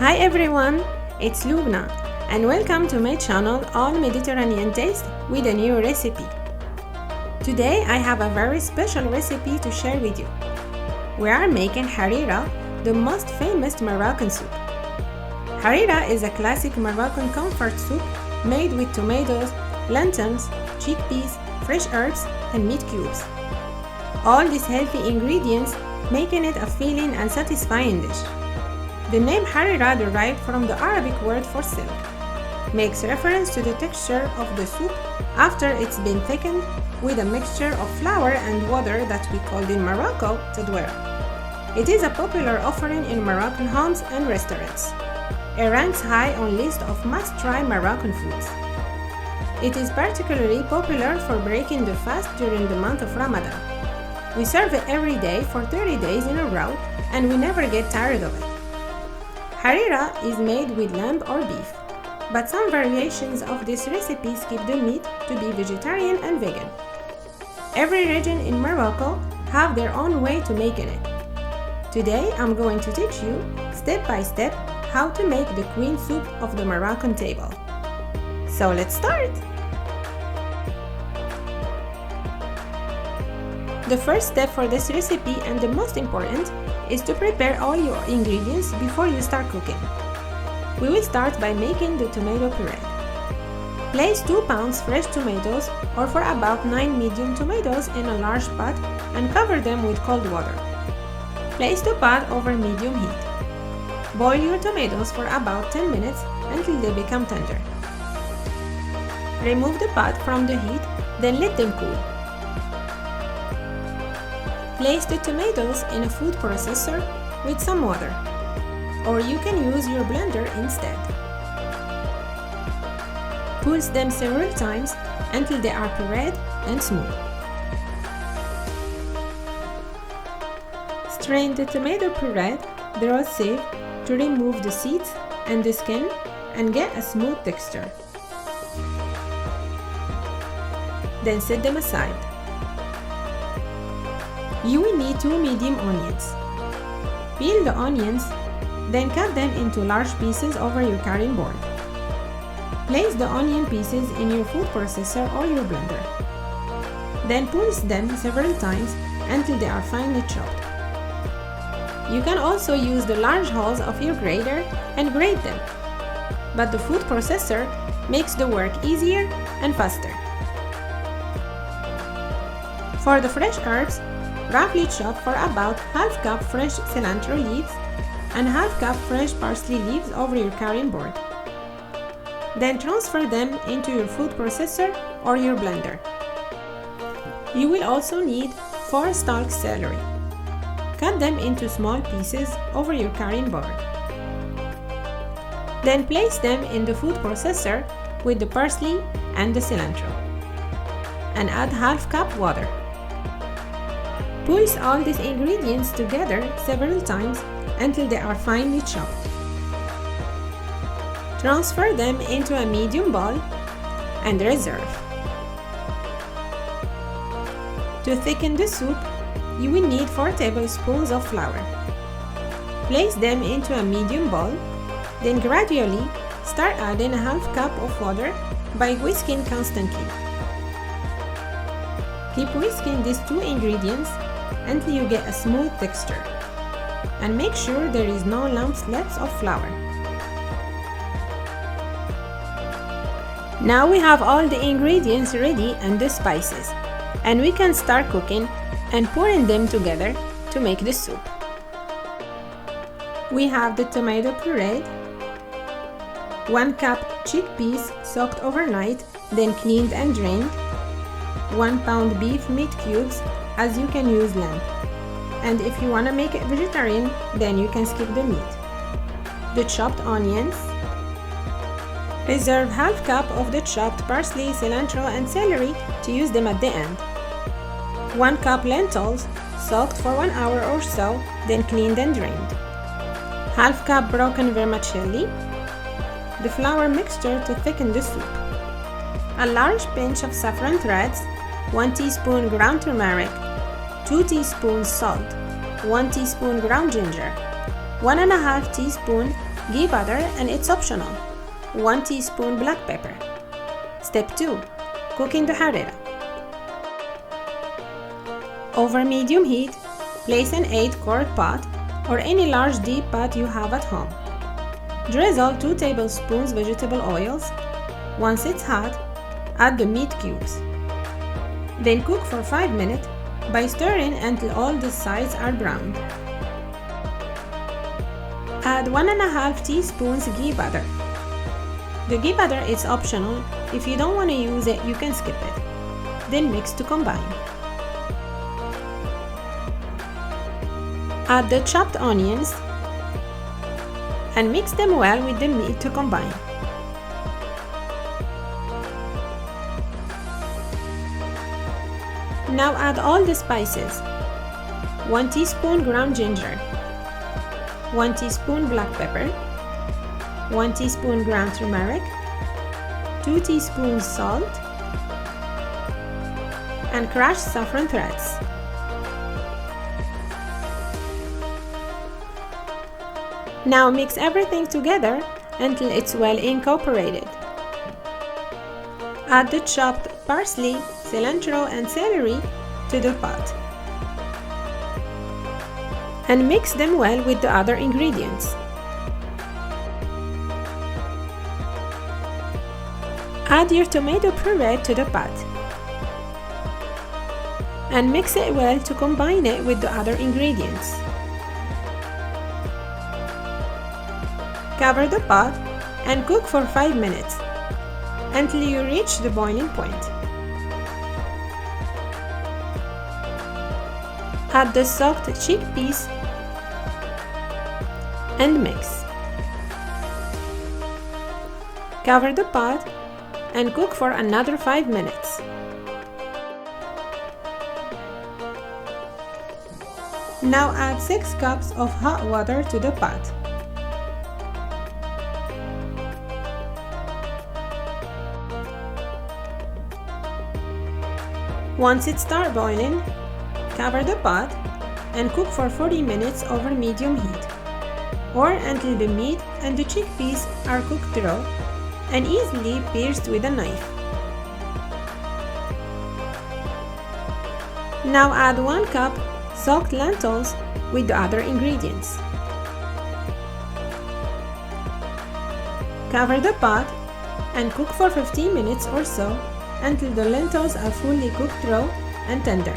Hi everyone, it's Lubna and welcome to my channel All Mediterranean Taste with a new recipe. Today I have a very special recipe to share with you. We are making Harira, the most famous Moroccan soup. Harira is a classic Moroccan comfort soup made with tomatoes, lentils, chickpeas, fresh herbs and meat cubes. All these healthy ingredients making it a filling and satisfying dish. The name Harira, derived from the Arabic word for silk, makes reference to the texture of the soup after it's been thickened with a mixture of flour and water that we call in Morocco TADOUIRA. It is a popular offering in Moroccan homes and restaurants. It ranks high on list of must-try Moroccan foods. It is particularly popular for breaking the fast during the month of Ramadan. We serve it every day for 30 days in a row and we never get tired of it. Harira is made with lamb or beef, but some variations of this recipe skip the meat to be vegetarian and vegan. Every region in Morocco have their own way to making it. Today I'm going to teach you step by step how to make the queen soup of the Moroccan table. So let's start! The first step for this recipe, and the most important, is to prepare all your ingredients before you start cooking. We will start by making the tomato puree. Place 2 pounds fresh tomatoes or for about 9 medium tomatoes in a large pot and cover them with cold water. Place the pot over medium heat. Boil your tomatoes for about 10 minutes until they become tender. Remove the pot from the heat, then let them cool. Place the tomatoes in a food processor with some water, or you can use your blender instead. Pulse them several times until they are pureed and smooth. Strain the tomato puree through a sieve to remove the seeds and the skin and get a smooth texture. Then set them aside. You will need 2 medium onions. Peel the onions, then cut them into large pieces over your cutting board. Place the onion pieces in your food processor or your blender. Then pulse them several times until they are finely chopped. You can also use the large holes of your grater and grate them, but the food processor makes the work easier and faster. For the fresh herbs, roughly chop for about half cup fresh cilantro leaves and half cup fresh parsley leaves over your cutting board. Then transfer them into your food processor or your blender. You will also need 4 stalks celery. Cut them into small pieces over your cutting board. Then place them in the food processor with the parsley and the cilantro. And add half cup water. Pulse all these ingredients together several times until they are finely chopped. Transfer them into a medium bowl and reserve. To thicken the soup, you will need 4 tablespoons of flour. Place them into a medium bowl, then gradually start adding a half cup of water by whisking constantly. Keep whisking these 2 ingredients until you get a smooth texture, and make sure there is no lumps left of flour. Now we have all the ingredients ready and the spices, and we can start cooking and pouring them together to make the soup. We have the tomato puree, 1 cup chickpeas soaked overnight, then cleaned and drained, 1 pound beef meat cubes, as you can use lamb, and if you want to make it vegetarian, then you can skip the meat. The chopped onions. Reserve half cup of the chopped parsley, cilantro and celery to use them at the end. 1 cup lentils, soaked for 1 hour or so, then cleaned and drained. Half cup broken vermicelli. The flour mixture to thicken the soup. A large pinch of saffron threads, 1 teaspoon ground turmeric, 2 teaspoons salt, 1 teaspoon ground ginger, 1.5 teaspoon ghee butter and it's optional. 1 teaspoon black pepper. Step 2. Cooking the harira. Over medium heat, place an 8-quart pot or any large deep pot you have at home. Drizzle 2 tablespoons vegetable oils. Once it's hot, add the meat cubes. Then cook for 5 minutes by stirring until all the sides are browned. Add 1.5 teaspoons ghee butter. The ghee butter is optional. If you don't want to use it, you can skip it. Then mix to combine. Add the chopped onions and mix them well with the meat to combine. Now add all the spices. 1 teaspoon ground ginger, 1 teaspoon black pepper, 1 teaspoon ground turmeric, 2 teaspoons salt, and crushed saffron threads. Now mix everything together until it's well incorporated. Add the chopped parsley, cilantro, and celery to the pot. And mix them well with the other ingredients. Add your tomato puree to the pot. And mix it well to combine it with the other ingredients. Cover the pot and cook for 5 minutes until you reach the boiling point. Add the soaked chickpeas and mix. Cover the pot and cook for another 5 minutes. Now add 6 cups of hot water to the pot. Once it starts boiling, cover the pot and cook for 40 minutes over medium heat, or until the meat and the chickpeas are cooked through and easily pierced with a knife. Now add 1 cup soaked lentils with the other ingredients. Cover the pot and cook for 15 minutes or so until the lentils are fully cooked through and tender.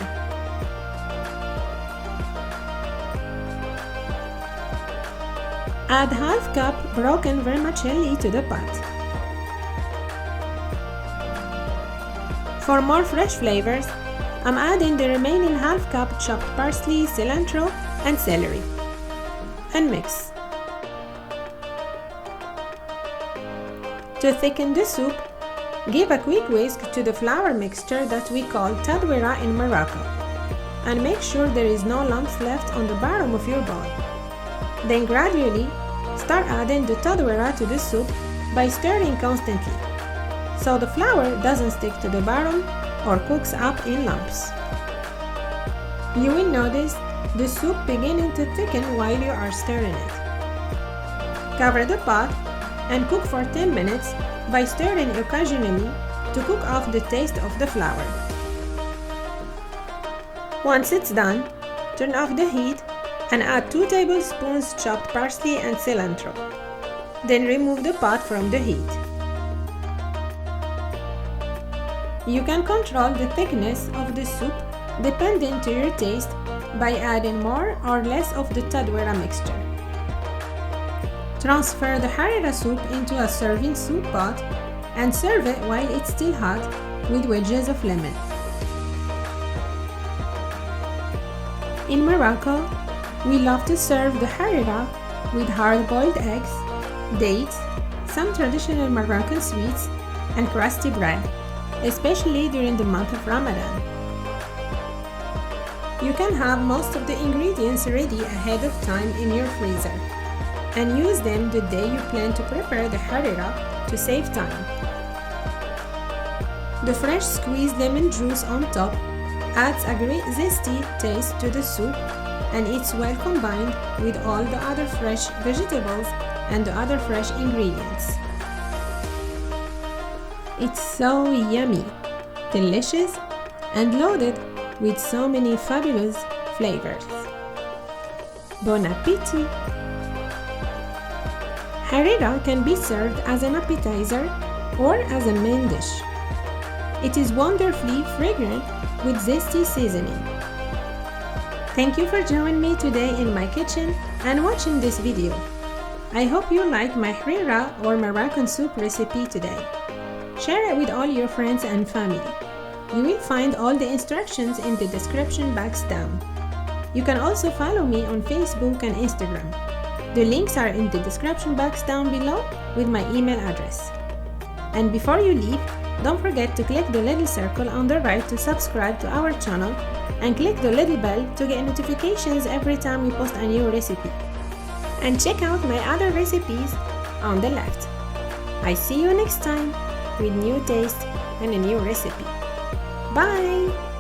Add half cup broken vermicelli to the pot. For more fresh flavors, I'm adding the remaining half cup chopped parsley, cilantro, and celery. And mix. To thicken the soup, give a quick whisk to the flour mixture that we call TADOUIRA in Morocco, and make sure there is no lumps left on the bottom of your bowl. Then gradually start adding the TADOUIRA to the soup by stirring constantly, so the flour doesn't stick to the bottom or cooks up in lumps. You will notice the soup beginning to thicken while you are stirring it. Cover the pot and cook for 10 minutes by stirring occasionally to cook off the taste of the flour. Once it's done, turn off the heat and add 2 tablespoons chopped parsley and cilantro. Then remove the pot from the heat. You can control the thickness of the soup depending to your taste by adding more or less of the TADOUIRA mixture. Transfer the harira soup into a serving soup pot and serve it while it's still hot with wedges of lemon. In Morocco, we love to serve the harira with hard-boiled eggs, dates, some traditional Moroccan sweets, and crusty bread, especially during the month of Ramadan. You can have most of the ingredients ready ahead of time in your freezer and use them the day you plan to prepare the harira to save time. The fresh squeezed lemon juice on top adds a great zesty taste to the soup, and it's well combined with all the other fresh vegetables and other fresh ingredients. It's so yummy, delicious, and loaded with so many fabulous flavors. Bon appétit! Harira can be served as an appetizer or as a main dish. It is wonderfully fragrant with zesty seasoning. Thank you for joining me today in my kitchen and watching this video. I hope you like my Harira or Moroccan soup recipe today. Share it with all your friends and family. You will find all the instructions in the description box down. You can also follow me on Facebook and Instagram. The links are in the description box down below with my email address. And before you leave, don't forget to click the little circle on the right to subscribe to our channel and click the little bell to get notifications every time we post a new recipe. And check out my other recipes on the left. I see you next time with new taste and a new recipe. Bye!